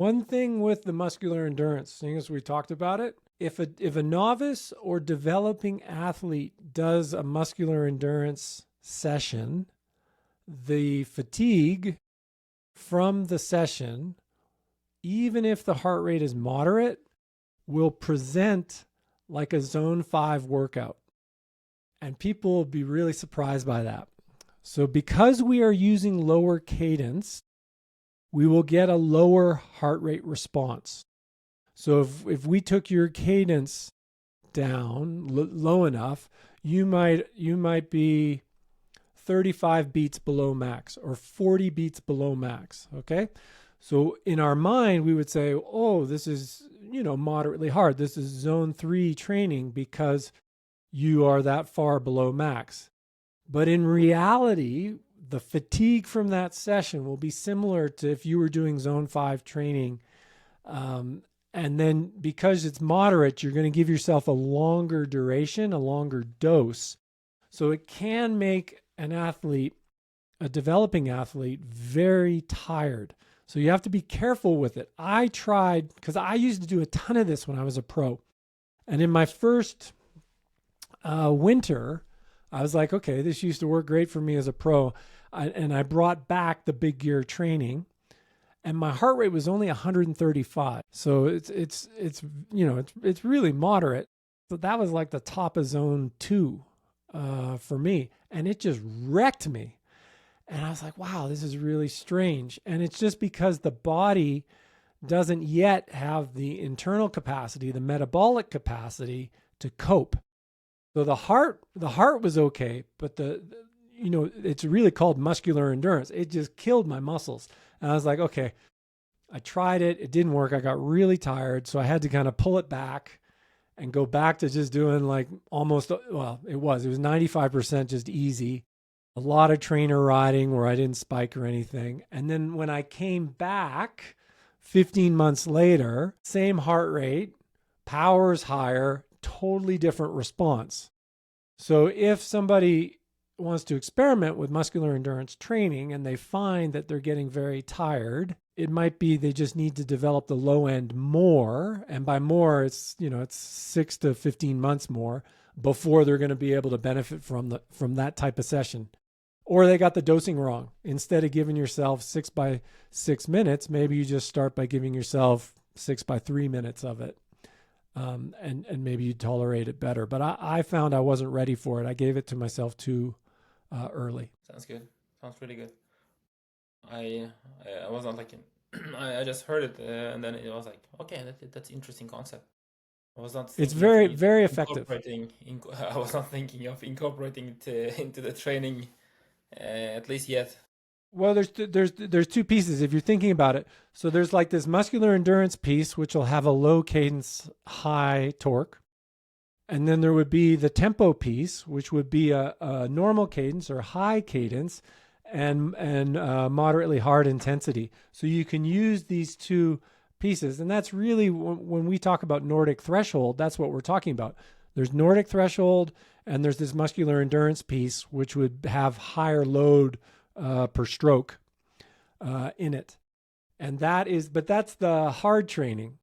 One thing with the muscular endurance, seeing as we talked about it, if a novice or developing athlete does a muscular endurance session, the fatigue from the session, even if the heart rate is moderate, will present like a zone 5 workout. And people will be really surprised by that. So because we are using lower cadence, we will get a lower heart rate response. So if we took your cadence down low enough, you might be 35 beats below max or 40 beats below max, okay? So in our mind, we would say, oh, this is, moderately hard. This is zone 3 training because you are that far below max. But in reality, the fatigue from that session will be similar to if you were doing zone 5 training. And then because it's moderate, you're going to give yourself a longer duration, a longer dose. So it can make an athlete, a developing athlete, very tired. So you have to be careful with it. I tried, because I used to do a ton of this when I was a pro. And in my first winter, I was like, okay, this used to work great for me as a pro. And I brought back the big gear training, and my heart rate was only 135. So it's really moderate. So that was like the top of zone 2 for me, and it just wrecked me. And I was like, wow, this is really strange. And it's just because the body doesn't yet have the internal capacity, the metabolic capacity to cope. So the heart was okay, but it's really called muscular endurance. It just killed my muscles. And I was like, okay, I tried it. It didn't work. I got really tired. So I had to kind of pull it back and go back to just doing like almost, well, it was 95% just easy. A lot of trainer riding where I didn't spike or anything. And then when I came back 15 months later, same heart rate, power's higher, totally different response. So if somebody wants to experiment with muscular endurance training and they find that they're getting very tired, it might be they just need to develop the low end more. And by more, it's 6 to 15 months more before they're going to be able to benefit from that type of session. Or they got the dosing wrong. Instead of giving yourself 6 by 6 minutes, maybe you just start by giving yourself 6 by 3 minutes of it. And maybe you tolerate it better. But I found I wasn't ready for it. I gave it to myself too early. Sounds good. Sounds really good. I was not like, I just heard it, and then it was like, okay, that's interesting concept. I was not It's thinking of very, very effective. I was not thinking of incorporating it into the training, at least yet. Well, there's two pieces if you're thinking about it. So there's like this muscular endurance piece, which will have a low cadence, high torque. And then there would be the tempo piece, which would be a normal cadence or high cadence and moderately hard intensity. So you can use these two pieces. And that's really when we talk about Nordic threshold, that's what we're talking about. There's Nordic threshold and there's this muscular endurance piece, which would have higher load per stroke in it. And that's the hard training.